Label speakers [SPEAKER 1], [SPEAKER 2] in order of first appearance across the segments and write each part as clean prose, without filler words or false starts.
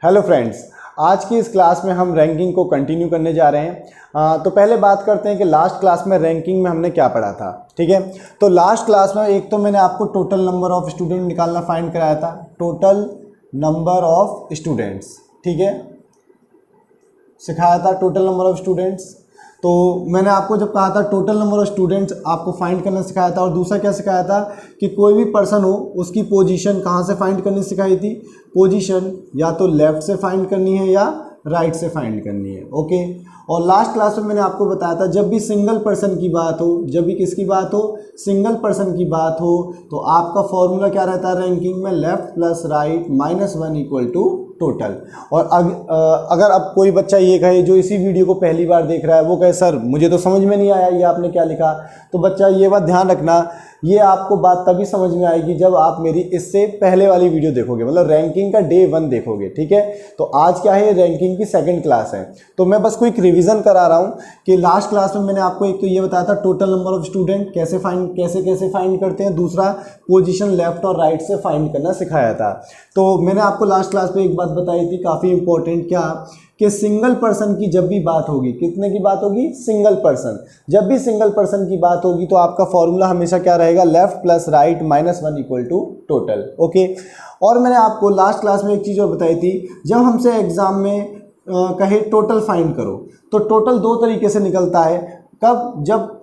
[SPEAKER 1] Hello friends, आज की इस क्लास में हम रैंकिंग को कंटिन्यू करने जा रहे हैं। तो पहले बात करते हैं कि लास्ट क्लास में रैंकिंग में हमने क्या पढ़ा था। ठीक है, तो लास्ट क्लास में एक तो मैंने आपको टोटल नंबर ऑफ स्टूडेंट निकालना फाइंड कराया था, टोटल नंबर ऑफ स्टूडेंट्स। ठीक है, सिखाया था टोटल नंबर ऑफ स्टूडेंट्स। तो मैंने आपको जब कहा था टोटल नंबर ऑफ स्टूडेंट्स आपको फाइंड करना सिखाया था, और दूसरा क्या सिखाया था कि कोई भी पर्सन हो उसकी पोजीशन कहाँ से फाइंड करनी सिखाई थी। पोजीशन या तो लेफ्ट से फाइंड करनी है या राइट से फाइंड करनी है। ओके, और लास्ट क्लास में मैंने आपको बताया था जब भी सिंगल पर्सन की बात हो, जब भी किसकी बात हो, सिंगल पर्सन की बात हो, तो आपका फॉर्मूला क्या रहता है रैंकिंग में, left plus right minus one equal to total. और अगर अब कोई बच्चा ये कहे जो इसी वीडियो को पहली बार देख रहा है, वो कहे सर मुझे तो समझ में नहीं आया ये आपने क्या लिखा, तो बच्चा ये बात ध्यान रखना, ये आपको बात तभी समझ में आएगी जब आप मेरी इससे पहले वाली वीडियो देखोगे, मतलब रैंकिंग का डे 1 देखोगे। ठीक है, तो आज क्या है, रैंकिंग की सेकंड क्लास है। तो मैं बस कोई रिवीजन करा रहा हूँ कि लास्ट क्लास में मैंने आपको एक तो ये बताया था टोटल नंबर ऑफ स्टूडेंट कैसे फाइंड करते हैं, दूसरा पोजीशन लेफ्ट और राइट से फाइंड करना सिखाया था। तो मैंने आपको लास्ट क्लास में एक बात बताई थी काफ़ी इंपॉर्टेंट, क्या कि सिंगल पर्सन की जब भी बात होगी, कितने की बात होगी, सिंगल पर्सन, जब भी सिंगल पर्सन की बात होगी तो आपका फॉर्मूला हमेशा क्या रहेगा, left plus right minus one equal to total. Okay, और मैंने आपको लास्ट क्लास में एक चीज़ और बताई थी, जब हमसे एग्जाम में कहे टोटल फाइंड करो तो टोटल दो तरीके से निकलता है। कब, जब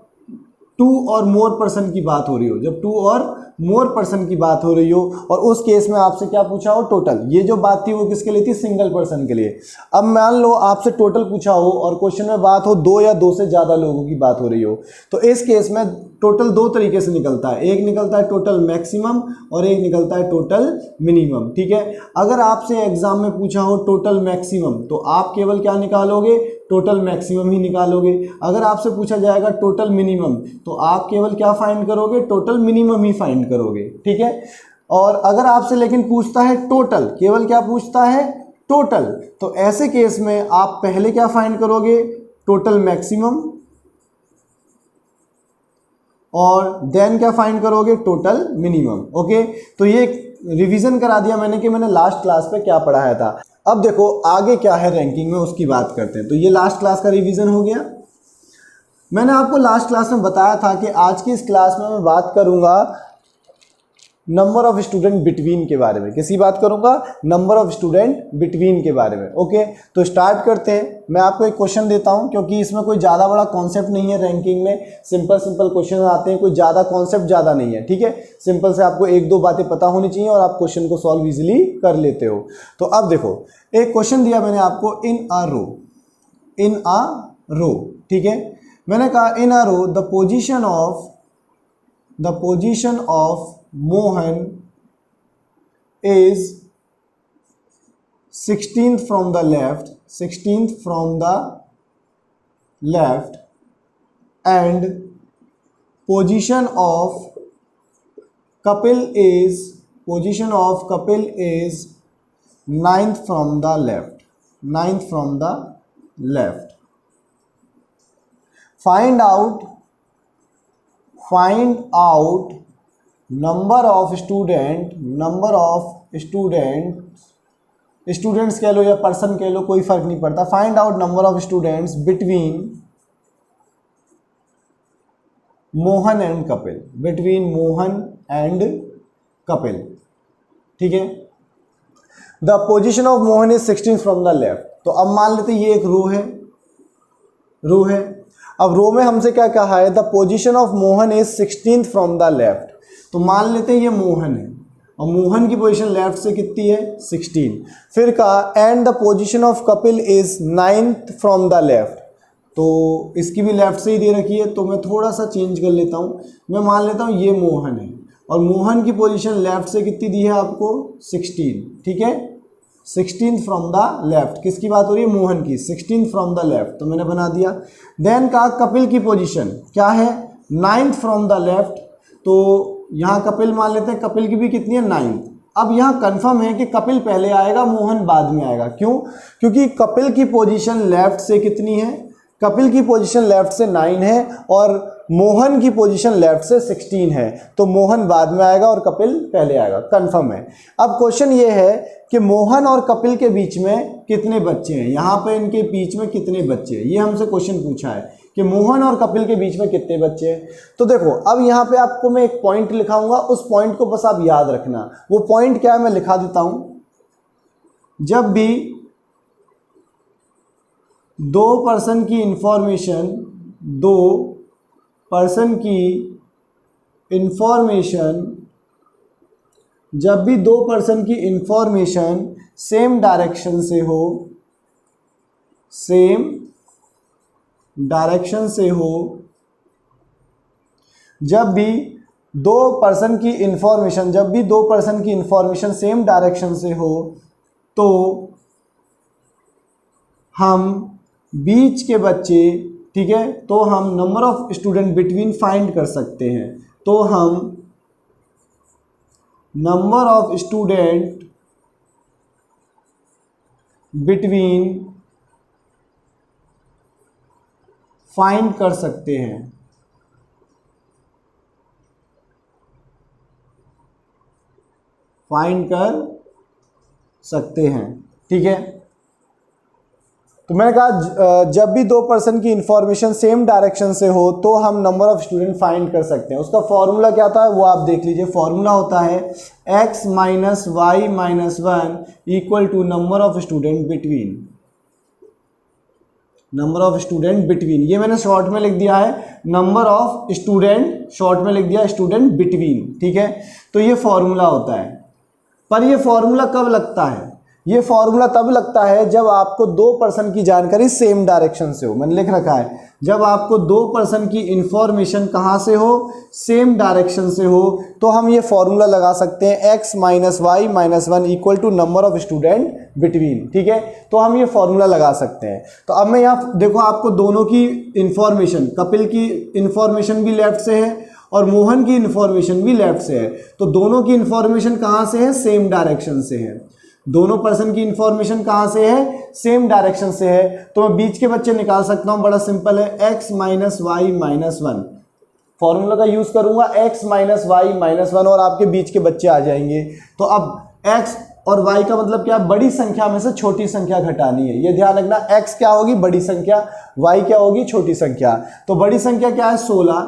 [SPEAKER 1] 2 और मोर पर्सन की बात हो रही हो, जब 2 और मोर पर्सन की बात हो रही हो, और उस केस में आपसे क्या पूछा हो, टोटल। ये जो बात थी वो किसके लिए थी, सिंगल पर्सन के लिए। अब मान लो आपसे टोटल पूछा हो और क्वेश्चन में बात हो 2 या 2 से ज़्यादा लोगों की बात हो रही हो, तो इस केस में टोटल दो तरीके से निकलता है, एक निकलता है टोटल मैक्सिमम और एक निकलता है टोटल मिनिमम। ठीक है, अगर आपसे एग्जाम में पूछा हो टोटल मैक्सिमम तो आप केवल क्या निकालोगे, टोटल मैक्सिमम ही निकालोगे। अगर आपसे पूछा जाएगा टोटल मिनिमम तो आप केवल क्या फाइंड करोगे, टोटल मिनिमम ही फाइंड करोगे। ठीक है, और अगर आपसे लेकिन पूछता है टोटल, केवल क्या पूछता है, टोटल, तो ऐसे केस में आप पहले क्या फाइंड करोगे, टोटल मैक्सिमम, और देन क्या फाइंड करोगे, टोटल मिनिमम। ओके, तो ये रिवीजन करा दिया मैंने कि मैंने लास्ट क्लास पे क्या पढ़ाया था। अब देखो आगे क्या है रैंकिंग में, उसकी बात करते हैं। तो ये लास्ट क्लास का रिवीजन हो गया। मैंने आपको लास्ट क्लास में बताया था कि आज की इस क्लास में मैं बात करूंगा नंबर ऑफ स्टूडेंट बिटवीन के बारे में। किसी बात करूंगा, नंबर ऑफ स्टूडेंट बिटवीन के बारे में। ओके, तो स्टार्ट करते हैं। मैं आपको एक क्वेश्चन देता हूं क्योंकि इसमें कोई ज़्यादा बड़ा कॉन्सेप्ट नहीं है रैंकिंग में, सिंपल क्वेश्चन आते हैं, कोई ज़्यादा कॉन्सेप्ट ज़्यादा नहीं है। ठीक है, सिंपल से आपको 1-2 बातें पता होनी चाहिए और आप क्वेश्चन को सॉल्व ईजिली कर लेते हो। तो अब देखो, एक क्वेश्चन दिया मैंने आपको, इन अ रो। ठीक है, मैंने कहा in a row the position of Mohan is 16th from the left, and position of Kapil is 9th from the left. Find out number of students कह लो या पर्सन कह लो, कोई फर्क नहीं पड़ता। Find out number of students between Mohan and Kapil. ठीक है, the position of Mohan is 16 from the left. तो अब मान लेते ये एक रो है। अब रो में हमसे क्या कहा है, the position of Mohan is 16th from the left. तो मान लेते हैं ये मोहन है और मोहन की पोजीशन लेफ्ट से कितनी है, 16। फिर कहा and the position of Kapil is 9th from the left. तो इसकी भी लेफ्ट से ही दे रखी है, तो मैं थोड़ा सा चेंज कर लेता हूँ। मैं मान लेता हूँ ये मोहन है और मोहन की पोजीशन लेफ्ट से कितनी दी है आपको, 16। ठीक है, 16th फ्रॉम द लेफ्ट, किसकी बात हो रही है, मोहन की, 16th फ्रॉम द लेफ्ट, तो मैंने बना दिया। देन कहा कपिल की पोजीशन क्या है, 9th फ्रॉम द लेफ्ट। तो यहाँ कपिल मान लेते हैं, कपिल की भी कितनी है, 9th। अब यहाँ कंफर्म है कि कपिल पहले आएगा, मोहन बाद में आएगा। क्यों, क्योंकि कपिल की पोजीशन लेफ्ट से कितनी है, कपिल की पोजीशन लेफ्ट से 9 है और मोहन की पोजीशन लेफ्ट से 16 है, तो मोहन बाद में आएगा और कपिल पहले आएगा, कंफर्म है। अब क्वेश्चन ये है कि मोहन और कपिल के बीच में कितने बच्चे हैं, यहाँ पे इनके बीच में कितने बच्चे हैं, ये हमसे क्वेश्चन पूछा है कि मोहन और कपिल के बीच में कितने बच्चे हैं। तो देखो अब यहाँ पे आपको मैं एक पॉइंट लिखाऊंगा, उस पॉइंट को बस आप याद रखना। वो पॉइंट क्या है मैं लिखा देता हूँ। जब भी दो पर्सन की इंफॉर्मेशन जब भी दो पर्सन की इंफॉर्मेशन सेम डायरेक्शन से हो, जब भी दो पर्सन की इंफॉर्मेशन सेम डायरेक्शन से हो, तो हम बीच के बच्चे, ठीक है, तो हम number of student between find कर सकते हैं। तो हम number of student between find कर सकते हैं। ठीक है। तो मैंने कहा जब भी दो पर्सन की इंफॉर्मेशन सेम डायरेक्शन से हो तो हम नंबर ऑफ स्टूडेंट फाइंड कर सकते हैं। उसका फॉर्मूला क्या था वो आप देख लीजिए। फॉर्मूला होता है x minus y minus 1 equal to number of student between. ये मैंने शॉर्ट में लिख दिया है नंबर ऑफ स्टूडेंट, शॉर्ट में लिख दिया स्टूडेंट बिटवीन। ठीक है, तो ये फॉर्मूला होता है। पर ये फॉर्मूला कब लगता है? ये फॉर्मूला तब लगता है जब आपको दो पर्सन की जानकारी सेम डायरेक्शन से हो। मैंने लिख रखा है जब आपको दो पर्सन की इंफॉर्मेशन कहाँ से हो, सेम डायरेक्शन से हो, तो हम ये फॉर्मूला लगा सकते हैं x minus y minus 1 equal to number of student between. ठीक है, तो हम ये फॉर्मूला लगा सकते हैं। तो अब मैं यहाँ देखो आपको दोनों की इंफॉर्मेशन, कपिल की इंफॉर्मेशन भी लेफ्ट से है और मोहन की इंफॉर्मेशन भी लेफ्ट से है, तो दोनों की इंफॉर्मेशन कहाँ से है, सेम डायरेक्शन से है। दोनों पर्सन की इंफॉर्मेशन कहाँ से है, सेम डायरेक्शन से है, तो मैं बीच के बच्चे निकाल सकता हूँ। बड़ा सिंपल है, x minus y minus 1 formula का यूज करूंगा, x माइनस वाई माइनस 1 और आपके बीच के बच्चे आ जाएंगे। तो अब x और y का मतलब क्या, बड़ी संख्या में से छोटी संख्या घटानी है। ये ध्यान रखना, x क्या होगी, बड़ी संख्या, y क्या होगी, छोटी संख्या। तो बड़ी संख्या क्या है, 16,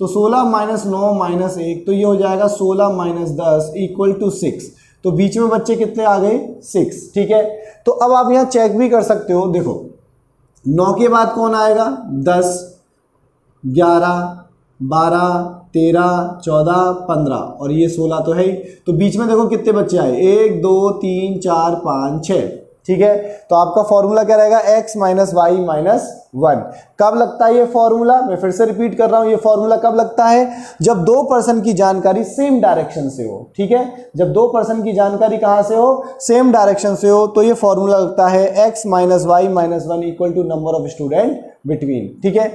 [SPEAKER 1] तो 16 माइनस 9 माइनस 1, तो ये हो जाएगा 16 माइनस 10 इक्वल टू 6। तो बीच में बच्चे कितने आ गए, 6। ठीक है, तो अब आप यहाँ चेक भी कर सकते हो। देखो 9 के बाद कौन आएगा, 10, 11, 12, 13, 14, 15 और ये 16 तो है ही। तो बीच में देखो कितने बच्चे आए, 1 2 3 4 5 6। ठीक है, तो आपका फॉर्मूला क्या रहेगा, x माइनस वाई माइनस 1। कब लगता है ये फॉर्मूला, मैं फिर से रिपीट कर रहा हूं, ये फॉर्मूला कब लगता है, जब दो पर्सन की जानकारी सेम डायरेक्शन से हो। ठीक है, जब दो पर्सन की जानकारी कहां से हो, सेम डायरेक्शन से हो, तो ये फॉर्मूला लगता है x minus y minus 1 equal to number of student between. ठीक है,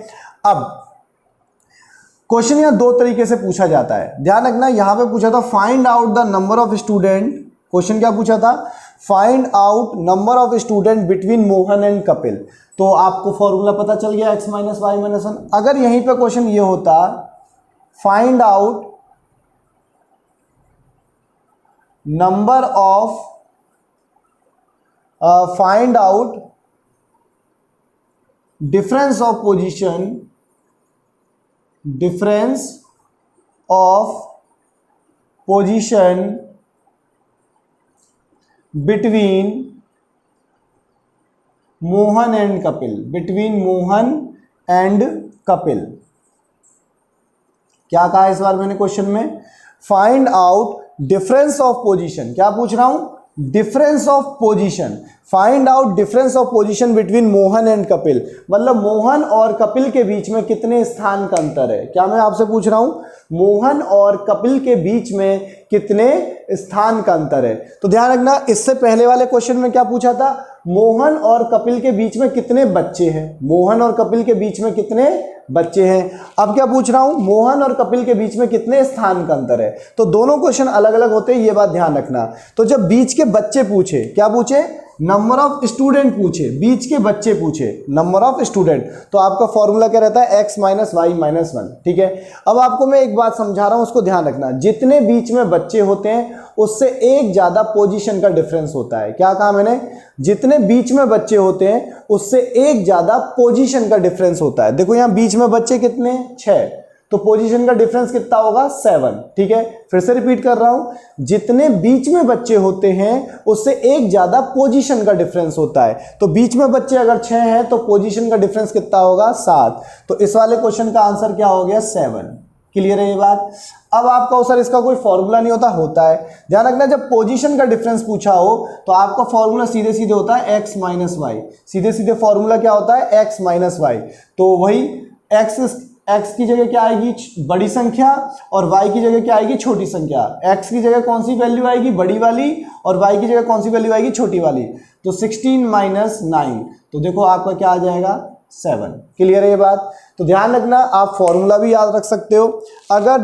[SPEAKER 1] अब क्वेश्चन यहां दो तरीके से पूछा जाता है, ध्यान रखना। यहां पे पूछा था find out the number of student, question क्या पूछा था, find out number of student between Mohan and Kapil. तो आपको फॉर्मूला पता चल गया x माइनस वाई माइनस 1। अगर यहीं पे क्वेश्चन ये होता find out number of find out difference of position, difference of position between Mohan and Kapil, between Mohan and Kapil. क्या कहा इस बार मैंने क्वेश्चन में, find out difference of position. क्या पूछ रहा हूं, difference of position, find out difference of position between Mohan and Kapil, मतलब मोहन और कपिल के बीच में कितने स्थान का अंतर है। क्या मैं आपसे पूछ रहा हूं, मोहन और कपिल के बीच में कितने स्थान का अंतर है। तो ध्यान रखना, इससे पहले वाले क्वेश्चन में क्या पूछा था, मोहन और कपिल के बीच में कितने बच्चे हैं, मोहन और कपिल के बीच में कितने बच्चे हैं। अब क्या पूछ रहा हूं, मोहन और कपिल के बीच में कितने स्थान का अंतर है। तो दोनों क्वेश्चन अलग अलग होते हैं, ये बात ध्यान रखना। तो जब बीच के बच्चे पूछे, क्या पूछे, नंबर ऑफ स्टूडेंट पूछे, बीच के बच्चे पूछे, नंबर ऑफ स्टूडेंट, तो आपका फॉर्मूला क्या रहता है x माइनस वाई माइनस 1। ठीक है, अब आपको मैं एक बात समझा रहा हूं, उसको ध्यान रखना। जितने बीच में बच्चे होते हैं उससे एक ज्यादा पोजीशन का डिफरेंस होता है। क्या कहा मैंने? जितने बीच में बच्चे होते हैं उससे एक ज्यादा पोजीशन का डिफरेंस होता है। देखो यहां बीच में बच्चे कितने? 6, तो पोजीशन का डिफरेंस कितना होगा? 7। ठीक है, फिर से रिपीट कर रहा हूं, जितने बीच में बच्चे होते हैं उससे एक ज्यादा पोजीशन का डिफरेंस होता है। तो बीच में बच्चे अगर 6 हैं तो पोजीशन का डिफरेंस कितना होगा? 7। तो इस वाले क्वेश्चन का आंसर क्या हो गया? 7। क्लियर है ये बात? अब आपका सर इसका कोई फॉर्मूला नहीं होता है। ध्यान रखना, जब पोजीशन का डिफरेंस पूछा हो तो आपका फॉर्मूला सीधे सीधे होता है x माइनस वाई। सीधे सीधे फॉर्मूला क्या होता है? x minus y. तो वही x की जगह क्या आएगी? बड़ी संख्या, और y की जगह क्या आएगी? छोटी संख्या। x की जगह कौन सी वैल्यू आएगी? बड़ी वाली, और y की जगह कौन सी वैल्यू आएगी? छोटी वाली। तो 16 माइनस 9, तो देखो आपका क्या आ जाएगा? 7। क्लियर है ये बात? तो ध्यान रखना, आप फॉर्मूला भी याद रख सकते हो। अगर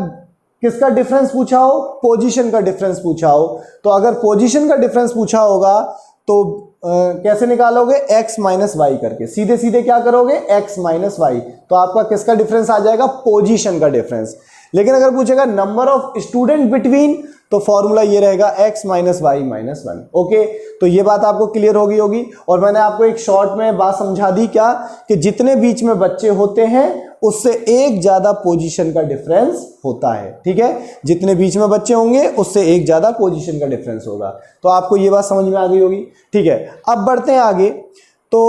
[SPEAKER 1] किसका डिफरेंस पूछा हो? पोजीशन का डिफरेंस पूछा हो, तो अगर पोजीशन का डिफरेंस पूछा होगा तो कैसे निकालोगे? x माइनस वाई करके, सीधे सीधे क्या करोगे? x minus y. तो आपका किसका डिफरेंस आ जाएगा? पोजीशन का डिफरेंस। लेकिन अगर पूछेगा नंबर ऑफ स्टूडेंट बिटवीन, तो फॉर्मूला ये रहेगा x minus y minus 1। Okay, तो ये बात आपको क्लियर होगी। और मैंने आपको एक शॉर्ट में बात समझा दी, क्या कि जितने बीच में बच्चे होते हैं उससे एक ज्यादा पोजीशन का डिफरेंस होता है। ठीक है, जितने बीच में बच्चे होंगे उससे एक ज्यादा पोजीशन का डिफरेंस होगा। तो आपको ये बात समझ में आ गई होगी। ठीक है, अब बढ़ते हैं आगे। तो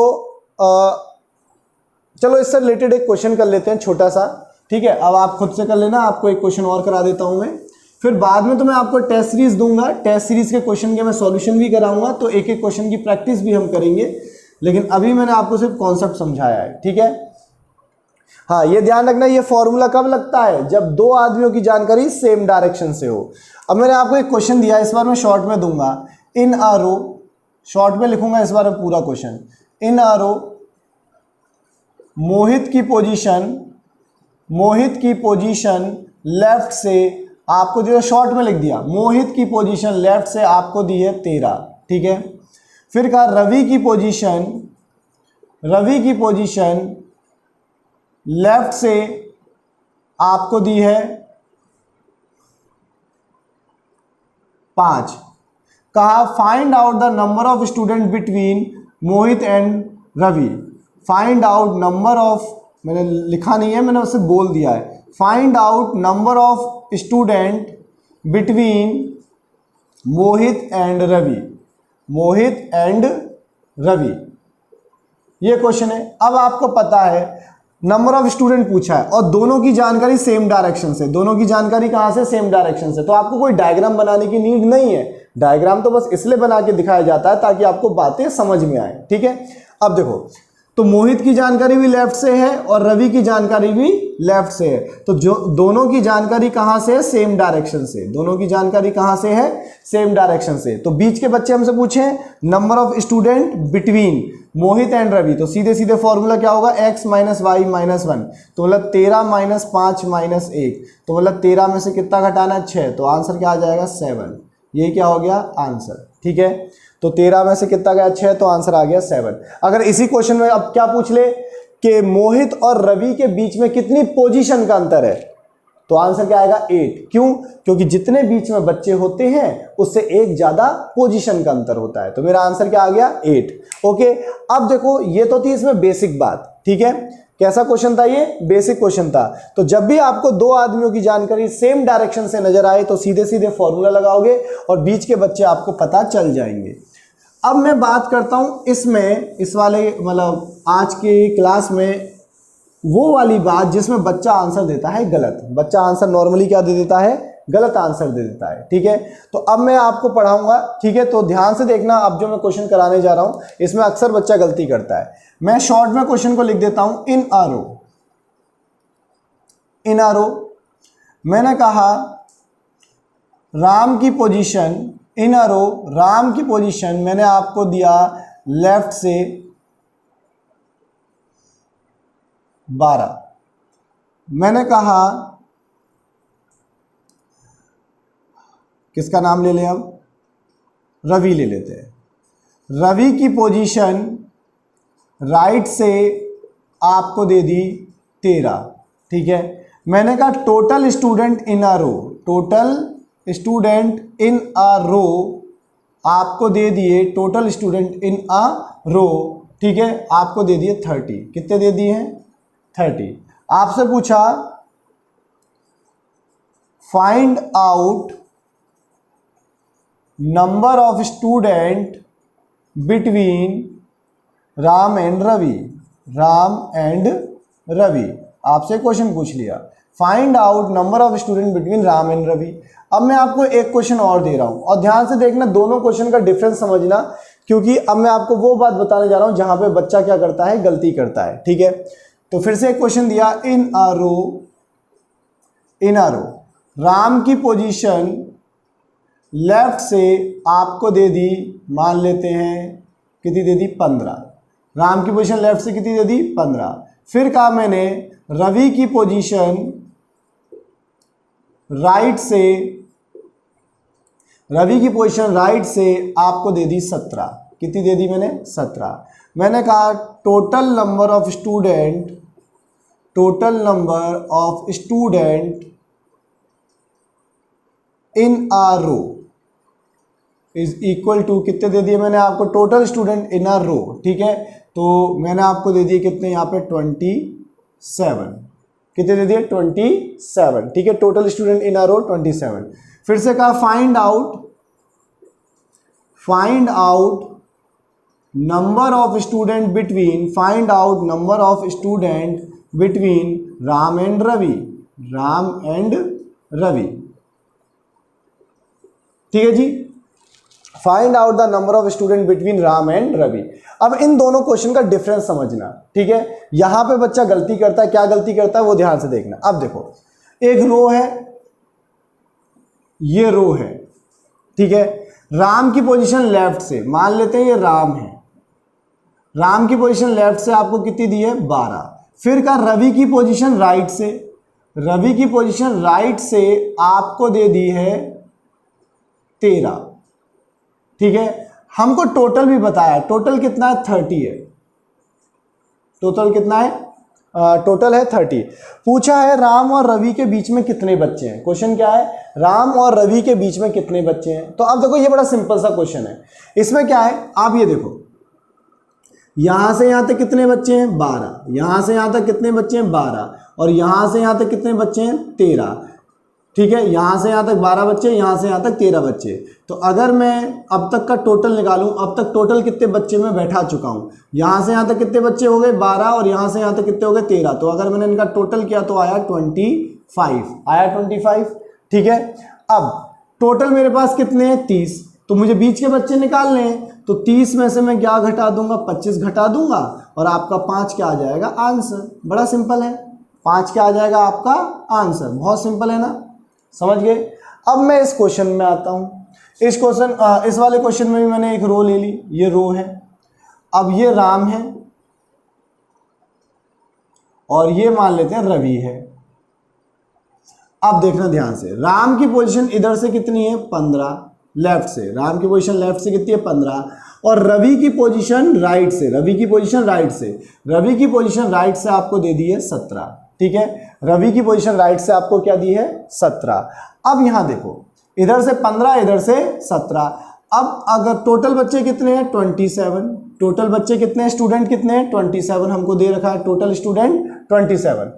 [SPEAKER 1] चलो इससे रिलेटेड एक क्वेश्चन कर लेते हैं छोटा सा। ठीक है, अब आप खुद से कर लेना, आपको एक क्वेश्चन और करा देता हूं मैं, फिर बाद में तो मैं आपको टेस्ट सीरीज दूंगा। टेस्ट सीरीज के क्वेश्चन के मैं सॉल्यूशन भी कराऊंगा, तो एक एक क्वेश्चन की प्रैक्टिस भी हम करेंगे। लेकिन अभी मैंने आपको सिर्फ कॉन्सेप्ट समझाया है। ठीक है, हाँ ये ध्यान रखना, ये फॉर्मूला कब लगता है? जब दो आदमियों की जानकारी सेम डायरेक्शन से हो। अब मैंने आपको एक क्वेश्चन दिया, इस बार मैं शॉर्ट में दूंगा। इन अ रो, शॉर्ट में लिखूंगा इस बार मैं पूरा क्वेश्चन। इन अ रो, मोहित की पोजीशन लेफ्ट से, आपको जो शॉर्ट में लिख दिया, मोहित की पोजीशन लेफ्ट से आपको दी है 13। ठीक है, फिर कहा रवि की पोजीशन लेफ्ट से आपको दी है 5। कहा find out the number of student between Mohit and Ravi. Find out number of, मैंने लिखा नहीं है, मैंने उसे बोल दिया है। Find out number of student between Mohit and Ravi. ये क्वेश्चन है। अब आपको पता है नंबर ऑफ स्टूडेंट पूछा है और दोनों की जानकारी सेम डायरेक्शन से। दोनों की जानकारी कहां से? सेम डायरेक्शन से। तो आपको कोई डायग्राम बनाने की नीड नहीं है। डायग्राम तो बस इसलिए बना के दिखाया जाता है ताकि आपको बातें समझ में आए। ठीक है, अब देखो, तो मोहित की जानकारी भी लेफ्ट से है और रवि की जानकारी भी लेफ्ट से है। तो जो दोनों की जानकारी कहां से है? सेम डायरेक्शन से। दोनों की जानकारी कहां से है? सेम डायरेक्शन से। तो बीच के बच्चे हमसे पूछे number of student between Mohit and Ravi, तो सीधे सीधे फॉर्मूला क्या होगा? x minus y minus 1। तो मतलब 13 माइनस 5 माइनस 1, तो मतलब 13 में से कितना घटाना है? 6। तो आंसर क्या आ जाएगा? 7। ये क्या हो गया? आंसर। ठीक है, तो 13 में से कितना गया? 6, तो आंसर आ गया 7। अगर इसी क्वेश्चन में अब क्या पूछ ले कि मोहित और रवि के बीच में कितनी पोजीशन का अंतर है, तो आंसर क्या आएगा? 8। क्यों? क्योंकि जितने बीच में बच्चे होते हैं उससे एक ज्यादा पोजीशन का अंतर होता है। तो मेरा आंसर क्या आ गया? 8। ओके, अब देखो ये तो थी इसमें बेसिक बात। ठीक है, कैसा क्वेश्चन था ये? बेसिक क्वेश्चन था। तो जब भी आपको दो आदमियों की जानकारी सेम डायरेक्शन से नजर आए तो सीधे सीधे फॉर्मूला लगाओगे और बीच के बच्चे आपको पता चल जाएंगे। अब मैं बात करता हूं इसमें, इस वाले मतलब आज के क्लास में वो वाली बात जिसमें बच्चा आंसर देता है गलत। बच्चा आंसर नॉर्मली क्या दे देता है? गलत आंसर दे देता है। ठीक है, तो अब मैं आपको पढ़ाऊंगा। ठीक है, तो ध्यान से देखना, अब जो मैं क्वेश्चन कराने जा रहा हूं इसमें अक्सर बच्चा गलती करता है। मैं शॉर्ट में क्वेश्चन को लिख देता हूं। इन अ रो, मैंने कहा राम की पोजीशन, इन अ रो राम की पोजीशन मैंने आपको दिया लेफ्ट से 12। मैंने कहा किसका नाम ले लें? अब रवि ले लेते हैं। रवि की पोजीशन राइट से आपको दे दी 13, ठीक है। मैंने कहा total student in a row, total student in a row आपको दे दिए, टोटल स्टूडेंट इन अ रो, ठीक है, आपको दे दिए 30। कितने दे दिए हैं? 30। आपसे पूछा find out number of student between Ram and Ravi, Ram and Ravi. आपसे क्वेश्चन पूछ लिया find out number of student between Ram and Ravi. अब मैं आपको एक क्वेश्चन और दे रहा हूं और ध्यान से देखना, दोनों क्वेश्चन का डिफरेंस समझना, क्योंकि अब मैं आपको वो बात बताने जा रहा हूं जहां पे बच्चा क्या करता है, गलती करता है, ठीक है। तो फिर से एक क्वेश्चन दिया, इन अ रो राम की पोजीशन लेफ्ट से आपको दे दी, मान लेते हैं कितनी दे दी, 15। राम की पोजीशन लेफ्ट से कितनी दे दी, 15। फिर कहा मैंने रवि की पोजीशन राइट से, रवि की पोजीशन राइट से आपको दे दी 17। कितनी दे दी मैंने, 17। मैंने कहा total number of student, total number of student in a row is equal to, कितने दे दिए मैंने आपको, टोटल स्टूडेंट इन अ रो, ठीक है। तो मैंने आपको दे दिए कितने यहाँ पे, 27। कितने दे दिए, 27, ठीक है। Total student in a row 27। फिर से कहा find out number of student between, find out number of student between Ram and Ravi, Ram and Ravi, ठीक है जी। Find out the number of student between Ram and Ravi. अब इन दोनों क्वेश्चन का डिफरेंस समझना, ठीक है। यहां पे बच्चा गलती करता है, क्या गलती करता है वो ध्यान से देखना। अब देखो, एक रो है, ये रो है, ठीक है। राम की पोजीशन लेफ्ट से, मान लेते हैं ये राम है, राम की पोजीशन लेफ्ट से आपको कितनी दी है, 12। फिर का रवि की पोजीशन राइट से, रवि की पोजीशन राइट से आपको दे दी है 13, ठीक है। हमको टोटल भी बताया, टोटल कितना है, 30 है। टोटल कितना है, टोटल है 30। पूछा है राम और रवि के बीच में कितने बच्चे हैं। क्वेश्चन क्या है, राम और रवि के बीच में कितने बच्चे हैं। तो अब देखो ये बड़ा सिंपल सा क्वेश्चन है। इसमें क्या है, आप ये देखो, यहां से यहां तक कितने बच्चे हैं, 12। यहां से यहां तक कितने बच्चे हैं, 12। और यहां से यहां तक कितने बच्चे हैं, 13, ठीक है। यहां से यहां तक 12 बच्चे, यहां से यहां तक 13 बच्चे। तो अगर मैं अब तक का टोटल निकालूं, अब तक टोटल कितने बच्चे मैं बैठा चुका हूं, यहां से यहां तक कितने बच्चे हो गए, 12, और यहां से यहां तक कितने हो गए, 13। तो अगर मैंने इनका टोटल किया तो आया 25, आया 25, ठीक है। अब टोटल मेरे पास कितने हैं, 30। तो मुझे बीच के बच्चे निकालने हैं, तो 30 में से मैं क्या घटा दूंगा, 25 घटा दूंगा, और आपका 5 क्या आ जाएगा, आंसर। बड़ा सिंपल है, 5 क्या आ जाएगा आपका आंसर। बहुत सिंपल है ना, समझ गए। अब मैं इस क्वेश्चन में आता हूं। इस वाले क्वेश्चन में भी मैंने एक रो ले ली, ये रो है। अब ये राम है और ये मान लेते हैं रवि है। अब देखना ध्यान से, राम की पोजीशन इधर से कितनी है, 15, लेफ्ट से। राम की पोजीशन लेफ्ट से कितनी है, 15। और रवि की पोजीशन राइट से, रवि की पोजीशन राइट से, रवि की पोजीशन राइट से आपको दे दी है 17, ठीक है। रवि की पोजीशन राइट से आपको क्या दी है, 17। अब यहां देखो, इधर से 15, इधर से 17। अब अगर टोटल बच्चे कितने हैं, 27। टोटल बच्चे कितने हैं, स्टूडेंट कितने हैं, 27 हमको दे रखा है, टोटल स्टूडेंट 27।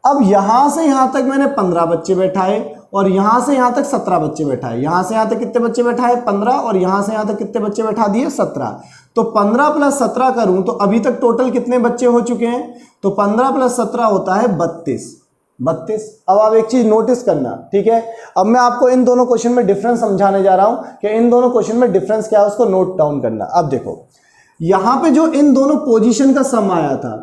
[SPEAKER 1] अब यहां से यहां तक मैंने 15 बच्चे बैठाए और यहां से यहां तक 17 बच्चे बैठाए। यहां से यहां तक कितने बच्चे बैठाए, 15, और यहां से यहां तक कितने बच्चे बैठा दिए, 17। तो 15 + 17 करूं तो अभी तक टोटल कितने बच्चे हो चुके हैं, तो 15 + 17 होता है 32। अब आप एक चीज नोटिस करना, ठीक है। अब मैं आपको इन दोनों क्वेश्चन में डिफरेंस समझाने जा रहा हूं कि इन दोनों क्वेश्चन में डिफरेंस क्या है, उसको नोट डाउन करना। अब देखो, यहां पे जो इन दोनों पोजीशन का सम आया था,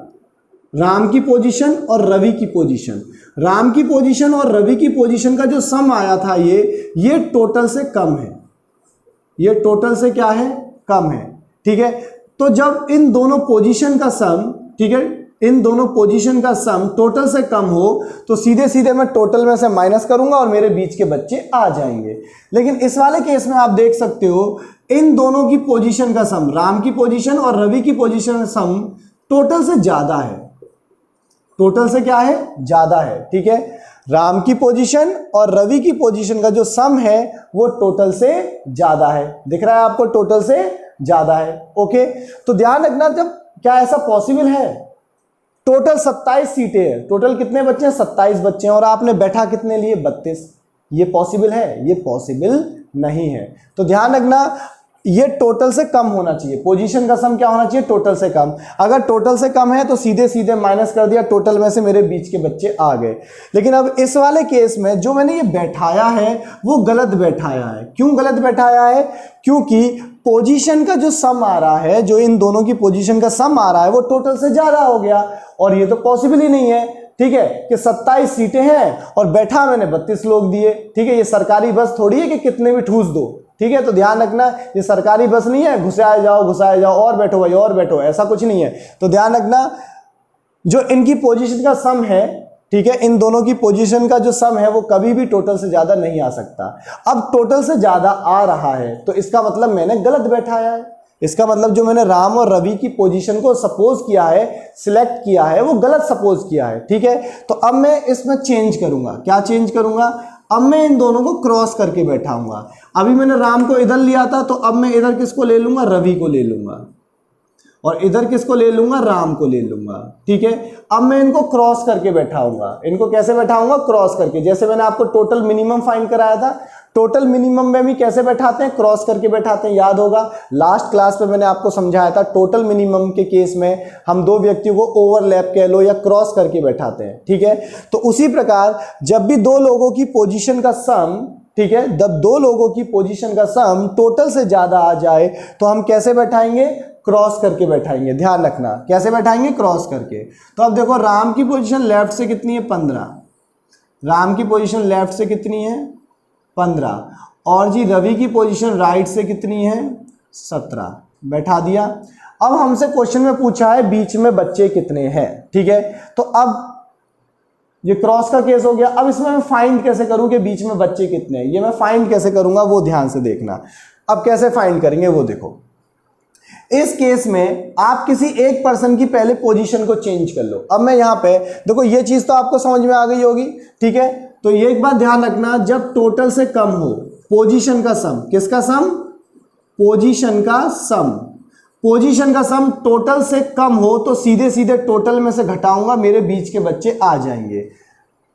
[SPEAKER 1] राम की पोजीशन और रवि की पोजीशन, राम की पोजीशन और रवि की पोजीशन का जो सम आया था, ये टोटल से कम है, ये टोटल से क्या है, कम है, ठीक है। तो जब इन दोनों पोजीशन का सम, ठीक है, इन दोनों पोजीशन का सम टोटल से कम हो तो सीधे सीधे मैं टोटल में से माइनस करूंगा और मेरे बीच के बच्चे आ जाएंगे। लेकिन इस वाले केस में आप देख सकते हो इन दोनों की पोजीशन का सम, राम की पोजीशन और रवि की पोजीशन का सम टोटल से ज्यादा है। टोटल से क्या है? ज्यादा है। ठीक है, राम की पोजीशन और रवि की पोजीशन का जो सम है वो टोटल से ज्यादा है। दिख रहा है आपको? टोटल से ज्यादा है। ओके, तो ध्यान रखना, जब क्या ऐसा पॉसिबल है? टोटल 27 सीटें हैं, टोटल कितने बच्चे हैं? 27 बच्चे हैं, और आपने बैठा कितने लिए? 32। ये पॉसिबल है? ये पॉसिबल नहीं है। तो ध्यान रखना, ये टोटल से कम होना चाहिए। पोजीशन का सम क्या होना चाहिए? टोटल से कम। अगर टोटल से कम है तो सीधे सीधे माइनस कर दिया, टोटल में से मेरे बीच के बच्चे आ गए। लेकिन अब इस वाले केस में जो मैंने ये बैठाया है वो गलत बैठाया है। क्यों गलत बैठाया है? क्योंकि पोजीशन का जो सम आ रहा है, जो इन दोनों की पोजीशन का सम आ रहा है, वो टोटल से ज्यादा हो गया, और ये तो पॉसिबल ही नहीं है। ठीक है, कि 27 सीटें हैं और बैठा मैंने 32 लोग दिए। ठीक है, ये सरकारी बस थोड़ी है कि कितने भी ठूस दो। ठीक है, तो ध्यान रखना, ये सरकारी बस नहीं है घुसाए जाओ और बैठो भाई और बैठो, ऐसा कुछ नहीं है। तो ध्यान रखना, जो इनकी पोजीशन का सम है, ठीक है, इन दोनों की पोजीशन का जो सम है वो कभी भी टोटल से ज्यादा नहीं आ सकता। अब टोटल से ज्यादा आ रहा है तो इसका मतलब मैंने गलत बैठाया है। इसका मतलब जो मैंने राम और रवि की पोजीशन को सपोज किया है, सिलेक्ट किया है, वो गलत सपोज किया है। ठीक है, तो अब मैं इसमें चेंज करूंगा। क्या चेंज करूंगा? अब मैं इन दोनों को क्रॉस करके बैठाऊंगा। अभी मैंने राम को इधर लिया था, तो अब मैं इधर किसको ले लूंगा? रवि को ले लूंगा, और इधर किसको ले लूंगा? राम को ले लूंगा। ठीक है, अब मैं इनको क्रॉस करके बैठाऊंगा। इनको कैसे बैठाऊंगा? क्रॉस करके। जैसे मैंने आपको टोटल मिनिमम फाइंड कराया था, टोटल मिनिमम में भी कैसे बैठाते हैं? क्रॉस करके बैठाते हैं, याद होगा। लास्ट क्लास में मैंने आपको समझाया था, टोटल मिनिमम के केस में हम दो व्यक्तियों को ओवरलैप कह लो या क्रॉस करके बैठाते हैं। ठीक है, तो उसी प्रकार जब भी दो लोगों की पोजीशन का सम, ठीक है, जब दो लोगों की पोजीशन का सम टोटल से ज्यादा आ जाए तो हम कैसे बैठाएंगे? क्रॉस करके बैठाएंगे। ध्यान रखना, कैसे बैठाएंगे? क्रॉस करके। तो अब देखो, राम की पोजीशन लेफ्ट से कितनी है? 15। राम की पोजीशन लेफ्ट से कितनी है? 15। और जी रवि की पोजीशन राइट से कितनी है? 17। बैठा दिया। अब हमसे क्वेश्चन में पूछा है बीच में बच्चे कितने हैं। ठीक है, तो अब ये क्रॉस का केस हो गया। अब इसमें मैं फाइंड कैसे करूं कि बीच में बच्चे कितने हैं? ये मैं फाइंड कैसे करूंगा वो ध्यान से देखना। अब कैसे फाइंड करेंगे वो देखो। इस केस में आप किसी एक पर्सन की पहले पोजीशन को चेंज कर लो। अब मैं यहां पे देखो, ये चीज तो आपको समझ में आ गई होगी। ठीक है, तो ये एक बात ध्यान रखना, जब टोटल से कम हो पोजीशन का सम, किसका सम? पोजीशन का सम। पोजीशन का सम टोटल से कम हो तो सीधे सीधे टोटल में से घटाऊंगा, मेरे बीच के बच्चे आ जाएंगे।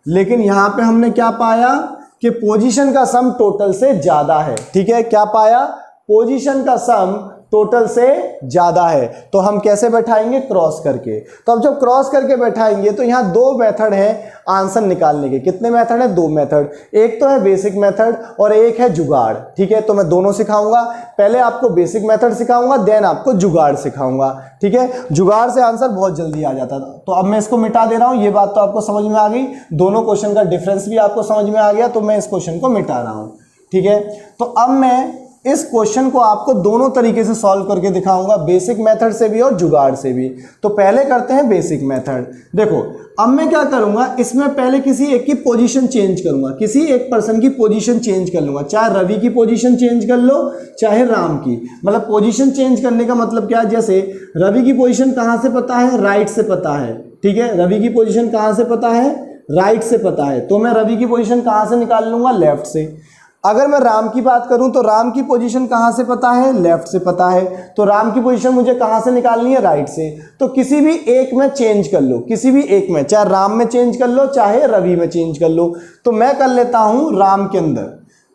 [SPEAKER 1] लेकिन यहां पे हमने क्या पाया कि पोजीशन का सम टोटल से ज्यादा है। ठीक है, क्या पाया? पोजीशन का सम टोटल से ज्यादा है। तो हम कैसे बैठाएंगे? क्रॉस करके। तो अब जब क्रॉस करके बैठाएंगे तो यहां दो मेथड है आंसर निकालने के। कितने मेथड है? दो मेथड। एक तो है बेसिक मेथड और एक है जुगाड़। ठीक है, तो मैं दोनों सिखाऊंगा। पहले आपको बेसिक मेथड सिखाऊंगा, देन आपको जुगाड़ सिखाऊंगा। ठीक है, जुगाड़ से आंसर बहुत जल्दी आ जाता था। तो अब मैं इसको मिटा दे रहा हूं। ये बात तो आपको समझ में आ गई, दोनों क्वेश्चन का डिफरेंस भी आपको समझ में आ गया, तो मैं इस क्वेश्चन को मिटा रहा हूं। ठीक है, तो अब मैं इस क्वेश्चन को आपको दोनों तरीके से सॉल्व करके दिखाऊंगा, बेसिक मेथड से भी और जुगाड़ से भी। तो पहले करते हैं बेसिक मेथड। देखो, अब मैं क्या करूंगा, इसमें पहले किसी एक की पोजीशन चेंज करूंगा, किसी एक पर्सन की पोजीशन चेंज कर लूंगा। चाहे रवि की पोजीशन चेंज कर लो, चाहे राम की। मतलब पोजीशन चेंज करने का मतलब क्या है? जैसे रवि की पोजीशन कहां से पता है? राइट से पता है। ठीक है, रवि की पोजीशन कहां से पता है? राइट से पता है। तो मैं रवि की पोजीशन कहां से निकाल लूंगा? लेफ्ट से। अगर मैं राम की बात करूं तो राम की पोजीशन कहां से पता है? लेफ्ट से पता है। तो राम की पोजीशन मुझे कहां से निकालनी है? राइट से। तो किसी भी एक में चेंज कर लो, किसी भी एक में, चाहे राम में चेंज कर लो चाहे रवि में चेंज कर लो। तो मैं कर लेता हूं राम के अंदर,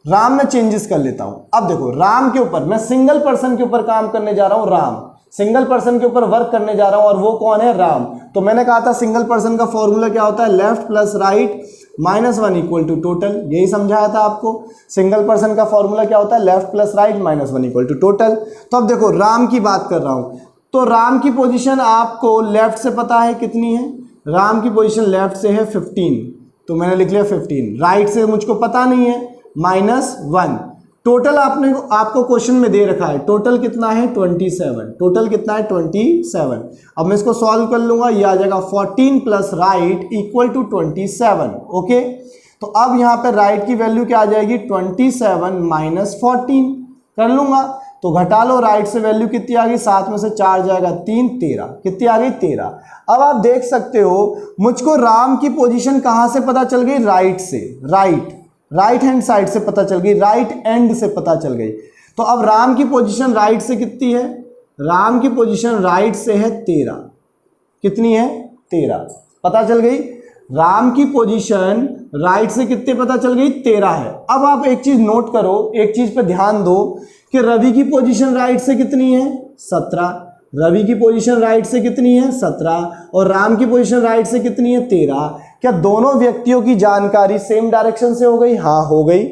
[SPEAKER 1] राम में चेंजेस कर लेता हूं। अब देखो, राम के ऊपर मैं सिंगल पर्सन के ऊपर काम करने जा रहा हूं, राम सिंगल पर्सन के ऊपर वर्क करने जा रहा हूं, और वो कौन है? राम। तो मैंने कहा था सिंगल पर्सन का फॉर्मूला क्या होता है? Left plus right -1 equal to total. यही समझाया था आपको। सिंगल पर्सन का फॉर्मूला क्या होता है? Left plus right -1 equal to total. तो अब देखो, राम की बात कर रहा हूं, तो राम की पोजीशन आपको लेफ्ट से पता है कितनी है? राम की पोजीशन लेफ्ट से है 15, तो मैंने लिख लिया 15। राइट से मुझको पता नहीं है, -1। टोटल आपको क्वेश्चन में दे रखा है, टोटल कितना है 27, टोटल कितना है 27। अब मैं इसको सॉल्व कर लूंगा, ये आ जाएगा 14 plus right equal to 27। Okay, तो अब यहाँ पे राइट की वैल्यू क्या आ जाएगी 27 माइनस 14 कर लूंगा, तो घटा लो, राइट से वैल्यू कितनी आ गई, 7 में से 4 जाएगा 3, 13, कितनी आ गई 13। अब आप देख सकते हो मुझको राम की पोजीशन कहाँ से पता चल गई, राइट से, राइट हैंड साइड से पता चल गई, राइट एंड से पता चल गई। तो अब राम की पोजीशन राइट से कितनी है, राम की पोजीशन राइट से है 13, कितनी है 13, पता चल गई। राम की पोजीशन राइट से कितने पता चल गई 13 है। अब आप एक चीज नोट करो, एक चीज पे ध्यान दो कि रवि की पोजीशन राइट से कितनी है 17, रवि की पोजीशन राइट से कितनी है 17 और राम की पोजीशन राइट से कितनी है 13। क्या दोनों व्यक्तियों की जानकारी सेम डायरेक्शन से हो गई, हाँ हो गई।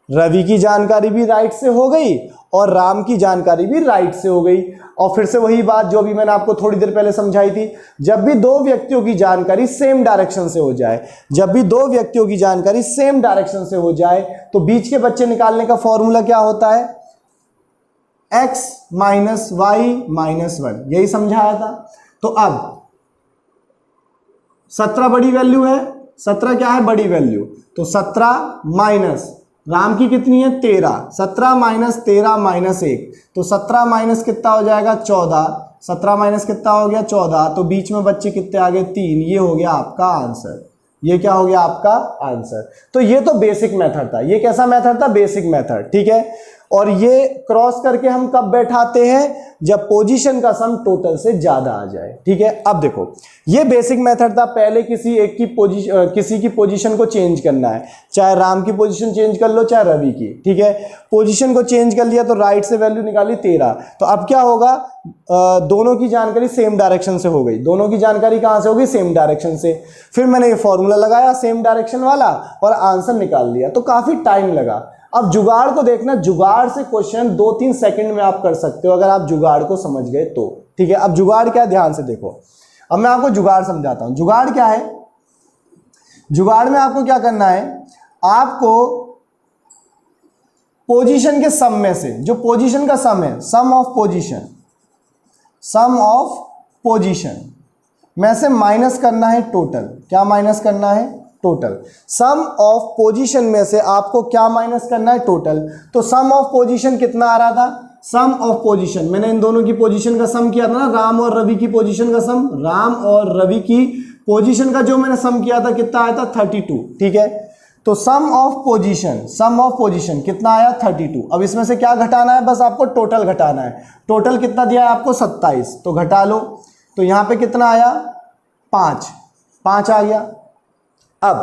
[SPEAKER 1] रवि की जानकारी भी राइट से हो गई और राम की जानकारी भी राइट से हो गई। और फिर से वही बात जो भी मैंने आपको थोड़ी देर पहले समझाई थी, जब भी दो व्यक्तियों की जानकारी सेम डायरेक्शन से हो जाए, जब भी दो व्यक्तियों की जानकारी सेम डायरेक्शन से हो जाए तो बीच के बच्चे निकालने का फॉर्मूला क्या होता है, x माइनस वाई माइनस 1, यही समझाया था। तो अब 17 बड़ी वैल्यू है, 17 क्या है बड़ी वैल्यू, तो 17 माइनस राम की कितनी है 13, 17 माइनस 13 माइनस 1, तो 17 माइनस कितना हो जाएगा 14, 17 माइनस कितना हो गया 14, तो बीच में बच्चे कितने आ गए 3, ये हो गया आपका आंसर, ये क्या हो गया आपका आंसर। तो ये तो बेसिक मेथड था, ये कैसा मेथड था, बेसिक मेथड, ठीक है। और ये क्रॉस करके हम कब बैठाते हैं, जब पोजीशन का सम टोटल से ज्यादा आ जाए, ठीक है। अब देखो ये बेसिक मेथड था, पहले किसी की पोजीशन को चेंज करना है, चाहे राम की पोजीशन चेंज कर लो चाहे रवि की, ठीक है। पोजीशन को चेंज कर लिया तो राइट से वैल्यू निकाली 13, तो अब क्या होगा, दोनों की जानकारी सेम डायरेक्शन से हो गई, दोनों की जानकारी कहां से हो गई, सेम डायरेक्शन से। फिर मैंने ये फॉर्मूला लगाया सेम डायरेक्शन वाला और आंसर निकाल लिया, तो काफी टाइम लगा। अब जुगाड़ को देखना, जुगाड़ से क्वेश्चन 2-3 सेकंड में आप कर सकते हो अगर आप जुगाड़ को समझ गए तो, ठीक है। अब जुगाड़ क्या है ध्यान से देखो, अब मैं आपको जुगाड़ समझाता हूं। जुगाड़ क्या है, जुगाड़ में आपको क्या करना है, आपको पोजीशन के सम में से, जो पोजीशन का सम है, sum of position, sum of position में से माइनस करना है टोटल। क्या माइनस करना है, टोटल। सम ऑफ पोजीशन में से आपको क्या माइनस करना है, टोटल। तो सम ऑफ पोजीशन कितना आ रहा था, सम ऑफ पोजीशन, मैंने इन दोनों की पोजीशन का सम किया था ना, राम और रवि की पोजीशन का सम, राम और रवि की पोजीशन का जो मैंने सम किया था कितना आया था 32, ठीक है। तो sum of position, sum of position कितना आया 32। अब इसमें से क्या घटाना है, बस आपको टोटल घटाना है। टोटल कितना दिया है आपको 27, तो घटा लो, तो यहां पे कितना आया 5 आ गया। अब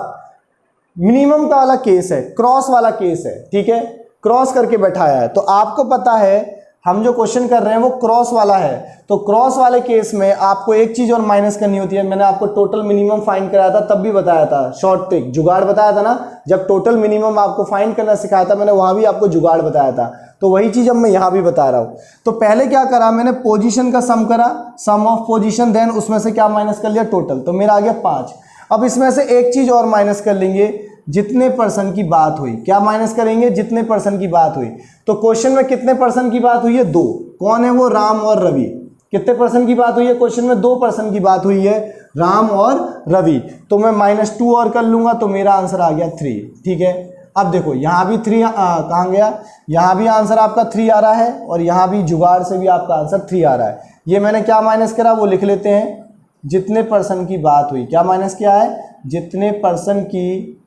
[SPEAKER 1] मिनिमम का वाला केस है, क्रॉस वाला केस है, ठीक है, क्रॉस करके बैठाया है। तो आपको पता है हम जो क्वेश्चन कर रहे हैं वो क्रॉस वाला है, तो क्रॉस वाले केस में आपको एक चीज और माइनस करनी होती है। मैंने आपको टोटल मिनिमम फाइंड कराया था, तब भी बताया था, शॉर्ट ट्रिक जुगाड़ बताया था ना, जब टोटल मिनिमम आपको फाइंड करना सिखाया था मैंने, वहां भी आपको जुगाड़ बताया था। तो वही चीज अब मैं यहां भी बता रहा हूं। तो पहले क्या करा मैंने, पोजीशन का सम करा, सम ऑफ पोजीशन, देन उसमें से क्या माइनस कर लिया टोटल, तो मेरा आ गया 5। अब इसमें से एक चीज और माइनस कर लेंगे, जितने परसेंट की बात हुई। क्या माइनस करेंगे, जितने परसेंट की बात हुई। तो क्वेश्चन में कितने परसेंट की बात हुई है, 2। कौन है वो, राम और रवि। कितने परसेंट की बात हुई है, क्वेश्चन में 2% की बात हुई है, राम और रवि। तो मैं -2 और कर लूंगा तो मेरा आंसर आ गया 3, ठीक है। अब देखो यहां भी 3 कहां गया, यहां भी आंसर आपका 3 आ रहा है और यहां भी जुगाड़ से भी आपका आंसर 3 आ रहा है। ये मैंने क्या माइनस करा वो लिख लेते हैं, जितने परसेंट की बात हुई। क्या माइनस किया है, जितने परसेंट की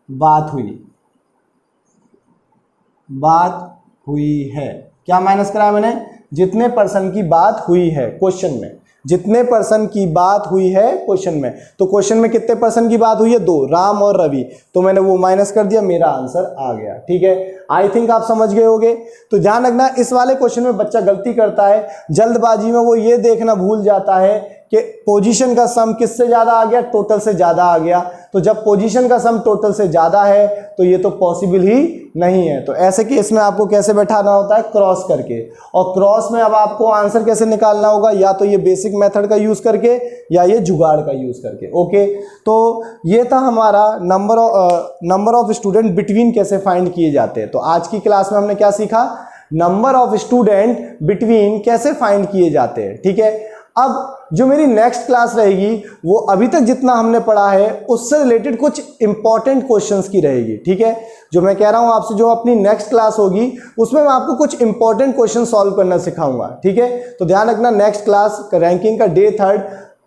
[SPEAKER 1] बात हुई है। क्या माइनस करा मैंने, जितने परसेंट की बात हुई है क्वेश्चन में, जितने परसेंट की बात हुई है क्वेश्चन में। तो क्वेश्चन में कितने परसेंट की बात हुई है, 2, राम और रवि, तो मैंने वो माइनस कर दिया, मेरा आंसर आ गया, ठीक है। आई थिंक आप समझ गए होंगे। तो ध्यान रखना, इस वाले क्वेश्चन में बच्चा गलती करता है, जल्दबाजी में वो ये देखना भूल जाता है कि पोजीशन का सम किससे ज्यादा आ गया, टोटल से ज्यादा आ गया। तो जब पोजीशन का सम टोटल से ज़्यादा है तो ये तो पॉसिबल ही नहीं है। तो ऐसे केस में आपको कैसे बैठाना होता है, क्रॉस करके। और क्रॉस में अब आपको आंसर कैसे निकालना होगा, या तो ये बेसिक मेथड का यूज़ करके या ये जुगाड़ का यूज़ करके। ओके, तो ये था हमारा नंबर ऑफ स्टूडेंट बिटवीन कैसे फाइंड किए जाते हैं। तो आज की क्लास में हमने क्या सीखा, नंबर ऑफ स्टूडेंट बिटवीन कैसे फाइंड किए जाते हैं। ठीक है, अब जो मेरी नेक्स्ट क्लास रहेगी वो अभी तक जितना हमने पढ़ा है उससे रिलेटेड कुछ इंपॉर्टेंट क्वेश्चंस की रहेगी। ठीक है, जो मैं कह रहा हूं आपसे, जो अपनी नेक्स्ट क्लास होगी उसमें मैं आपको कुछ इंपॉर्टेंट क्वेश्चन सॉल्व करना सिखाऊंगा। ठीक है, तो ध्यान रखना, नेक्स्ट क्लास रैंकिंग का डे 3।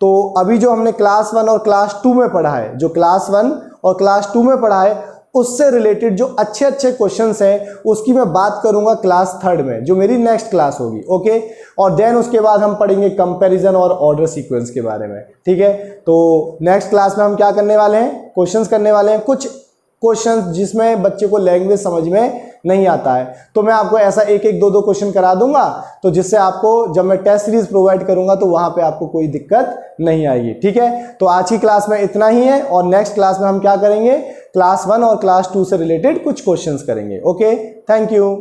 [SPEAKER 1] तो अभी जो हमने क्लास 1 और क्लास 2 में पढ़ा है, जो क्लास 1 और क्लास 2 में पढ़ा है उससे रिलेटेड जो अच्छे अच्छे क्वेश्चंस हैं उसकी मैं बात करूंगा क्लास 3 में, जो मेरी नेक्स्ट क्लास होगी। ओके, और देन उसके बाद हम पढ़ेंगे कंपैरिजन और ऑर्डर सीक्वेंस के बारे में। ठीक है, तो नेक्स्ट क्लास में हम क्या करने वाले हैं, क्वेश्चंस करने वाले हैं, कुछ क्वेश्चंस जिसमें बच्चे को लैंग्वेज समझ में नहीं आता है, तो मैं आपको ऐसा एक एक दो क्वेश्चन करा दूंगा, तो जिससे आपको जब मैं टेस्ट सीरीज प्रोवाइड करूंगा तो वहां पे आपको कोई दिक्कत नहीं आएगी। ठीक है, तो आज की क्लास में इतना ही है, और नेक्स्ट क्लास में हम क्या करेंगे, क्लास 1 और क्लास 2 से रिलेटेड कुछ क्वेश्चंस करेंगे। Okay, thank you.